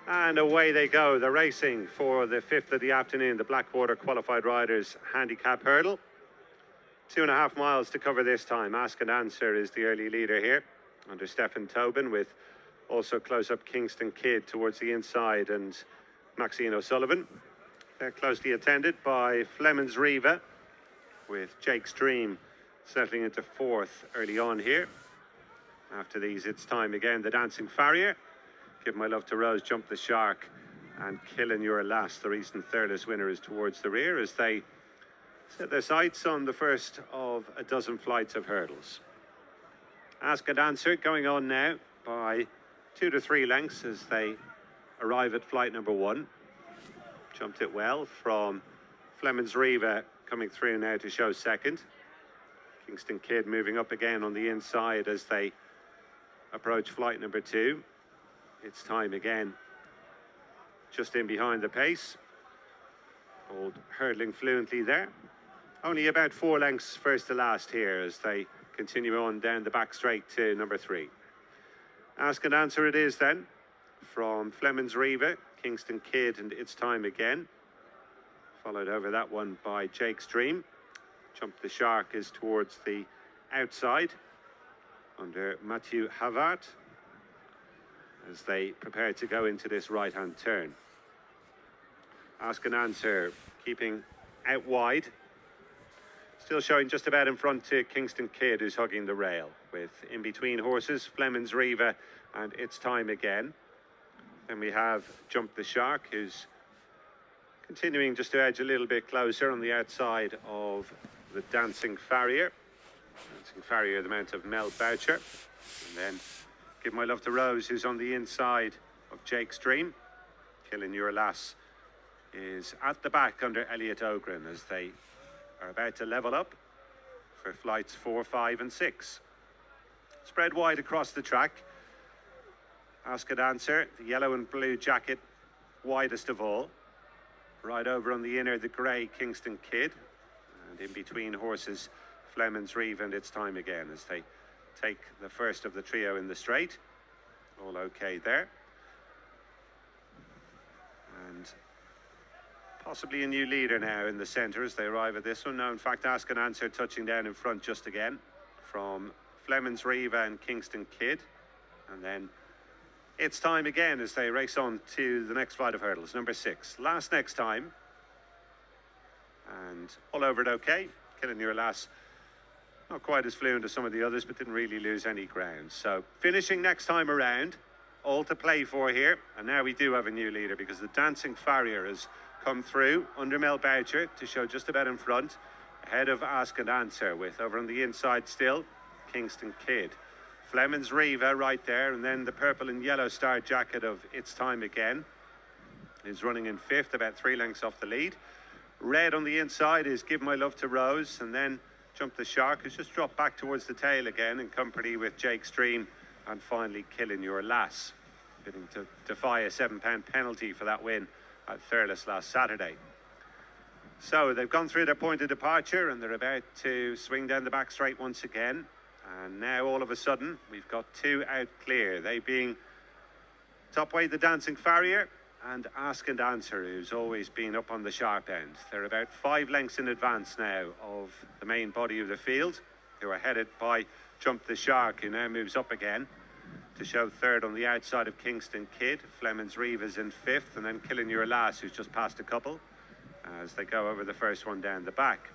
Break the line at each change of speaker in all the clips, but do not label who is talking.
And away they go. They're racing for the 5th of the afternoon, the Blackwater Qualified Riders Handicap Hurdle. 2.5 miles to cover this time. Ask and Answer is the early leader here under Stefan Tobin, with also close-up Kingston Kid towards the inside and Maxine O'Sullivan. They're closely attended by Fleming's Riva, with Jake's Dream settling into 4th early on here. After these, it's time again. The Dancing Farrier, Give My Love to Rose, Jump the Shark, and Killing Your Lass, the recent Thurles winner, is towards the rear as they set their sights on the first of a dozen flights of hurdles. Ask and Answer going on now by 2 to 3 lengths as they arrive at flight number 1. Jumped it well from Fleming's Riva coming through now to show second. Kingston Kid moving up again on the inside as they approach flight number 2. It's time again. Just in behind the pace. Old hurdling fluently there. Only about 4 lengths first to last here as they continue on down the back straight to number 3. Ask and Answer it is then from Fleming's Riva, Kingston Kid, and It's Time Again. Followed over that one by Jake's Dream. Jump the Shark is towards the outside under Mathieu Havard as they prepare to go into this right-hand turn. Ask and Answer keeping out wide. Still showing just about in front to Kingston Kid, who's hugging the rail, with in between horses Fleming's Riva and It's Time Again. Then we have Jump the Shark, who's continuing just to edge a little bit closer on the outside of the Dancing Farrier. Dancing Farrier, the mount of Mel Boucher. And then Give My Love to Rose, who's on the inside of Jake's Dream. Killing Your Lass is at the back under Elliot Ogren as they are about to level up for flights 4, 5 and 6. Spread wide across the track. Ask and Answer, the yellow and blue jacket, widest of all. Right over on the inner, the grey Kingston Kid. And in between horses, Fleming's Riva and It's Time Again as they take the first of the trio in the straight. All okay there. And possibly a new leader now in the centre as they arrive at this one. No, in fact, Ask and Answer touching down in front just again from Fleming's Riva and Kingston Kid. And then It's Time Again as they race on to the next flight of hurdles, number 6. Last Next Time. And all over it okay. Killing Your Lass, not quite as fluent as some of the others, but didn't really lose any ground. So finishing next time around, all to play for here. And now we do have a new leader because the Dancing Farrier has come through under Mel Boucher to show just about in front, ahead of Ask and Answer, with over on the inside still Kingston Kid. Fleming's Riva right there, and then the purple and yellow star jacket of It's Time Again is running in 5th, about 3 lengths off the lead. Red on the inside is Give My Love to Rose, and then Jump the Shark, who's just dropped back towards the tail again in company with Jake's Dream, and finally Killing Your Lass, bidding to defy a £7 penalty for that win at Thurles last Saturday. So they've gone through their point of departure and they're about to swing down the back straight once again. And now all of a sudden we've got 2 out clear, they being top weight the Dancing Farrier and Ask and Answer, who's always been up on the sharp end. They're about 5 lengths in advance now of the main body of the field, who are headed by Jump the Shark, who now moves up again to show 3rd on the outside of Kingston Kid. Fleming's Riva's in 5th, and then Killing Your Lass, who's just passed a couple as they go over the first one down the back.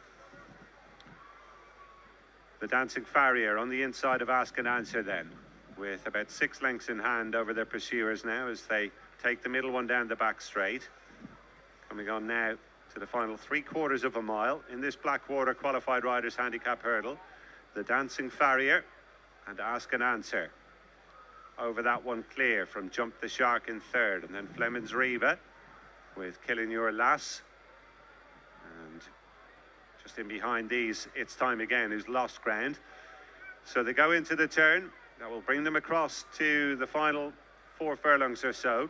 The Dancing Farrier on the inside of Ask and Answer then, with about 6 lengths in hand over their pursuers now as they take the middle one down the back straight. Coming on now to the final 3/4 of a mile in this Blackwater Qualified Riders Handicap Hurdle. The Dancing Farrier and Ask and Answer. Over that one clear from Jump the Shark in 3rd, and then Fleming's Riva with Killing Your Lass. And just in behind these, It's Time Again, who's lost ground. So they go into the turn. That will bring them across to the final 4 furlongs or so.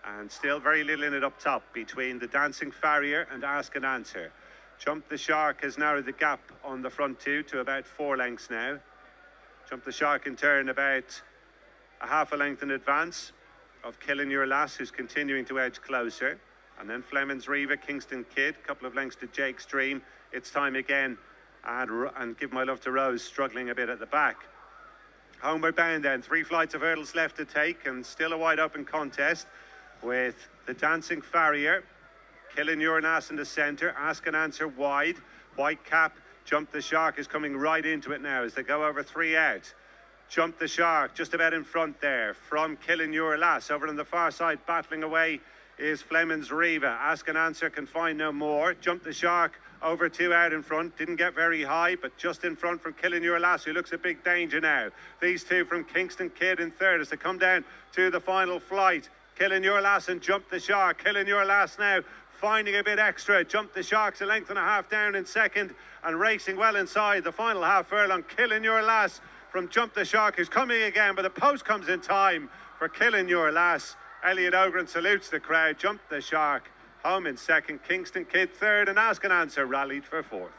And still very little in it up top between the Dancing Farrier and Ask and Answer. Jump the Shark has narrowed the gap on the front 2 to about 4 lengths now. Jump the Shark in turn about a half a length in advance of Killing Your Lass, who's continuing to edge closer. And then Fleming's Riva, Kingston Kid, a couple of lengths to Jake's Dream. It's time again. And Give My Love to Rose, struggling a bit at the back. Homeward bound then, 3 flights of hurdles left to take, and still a wide open contest with the Dancing Farrier, Killing Your Lass in the centre, Ask and Answer wide. White Cap, Jump the Shark is coming right into it now as they go over 3 out. Jump the Shark just about in front there from Killing Your Lass. Over on the far side, battling away is Fleming's Riva. Ask and Answer can find no more. Jump the Shark over 2 out in front. Didn't get very high, but just in front from Killing Your Lass, who looks a big danger now. These two from Kingston Kid in third as they come down to the final flight. Killing Your Lass and Jump the Shark. Killing Your Lass now finding a bit extra. Jump the Shark's a length and a half down in second and racing well inside the final half furlong. Killing Your Lass from Jump the Shark, who's coming again, but the post comes in time for Killing Your Lass. Elliot Ogren salutes the crowd. Jump the Shark home in second, Kingston Kid third, and Ask and Answer rallied for fourth.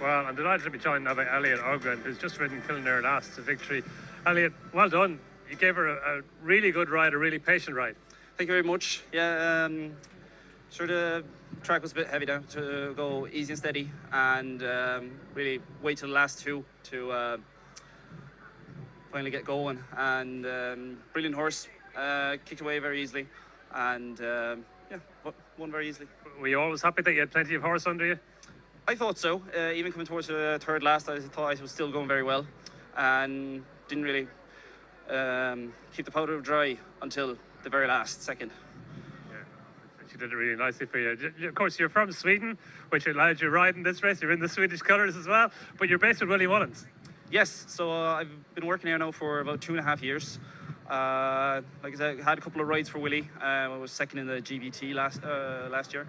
Well, I'm delighted to be joined now by Elliot Ogren, who's just ridden Killing Your Lass to victory. Elliot, well done. You gave her a really good ride, a really patient ride.
Thank you very much. Yeah, sure the track was a bit heavy now to go easy and steady, and really wait till the last 2 to finally get going. And brilliant horse, kicked away very easily, and yeah, won very easily.
Were you always happy that you had plenty of horse under you?
I thought so. Even coming towards the third last, I thought I was still going very well, and didn't really keep the powder dry until the very last second.
Yeah, she did it really nicely for you. Of course, you're from Sweden, which allowed you to ride in this race. You're in the Swedish colours as well, but you're based with Willie Mullins.
Yes, so I've been working here now for about 2.5 years. Like I said, I had a couple of rides for Willie. I was second in the GBT last year.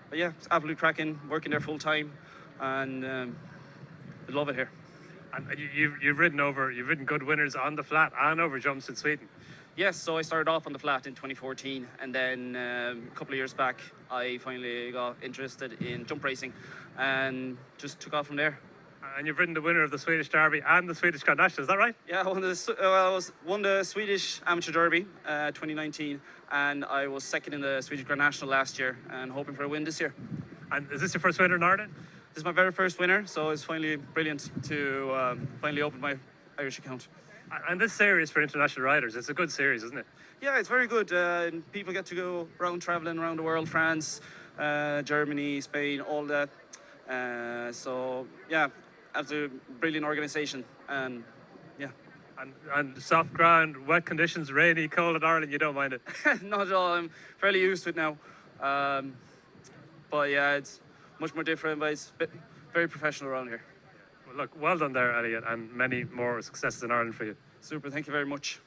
But yeah, it's absolutely cracking, working there full time, and I love it here.
And you've ridden good winners on the flat and over jumps in Sweden.
Yes, so I started off on the flat in 2014, and then a couple of years back, I finally got interested in jump racing, and just took off from there.
And you've ridden the winner of the Swedish Derby and the Swedish Grand National, is that right?
Yeah, I won the Swedish Amateur Derby 2019, and I was second in the Swedish Grand National last year, and hoping for a win this year.
And is this your first winner in Ireland?
This is my very first winner, so it's finally brilliant to finally open my Irish account.
And this series for international riders, it's a good series, isn't it?
Yeah, it's very good. People get to go around traveling around the world, France, Germany, Spain, all that. So yeah, that's a brilliant organisation, and yeah.
And soft ground, wet conditions, rainy, cold in Ireland, you don't mind it?
Not at all. I'm fairly used to it now. But yeah, it's much more different, but it's very professional around here.
Well, look, well done there, Elliot, and many more successes in Ireland for you.
Super, thank you very much.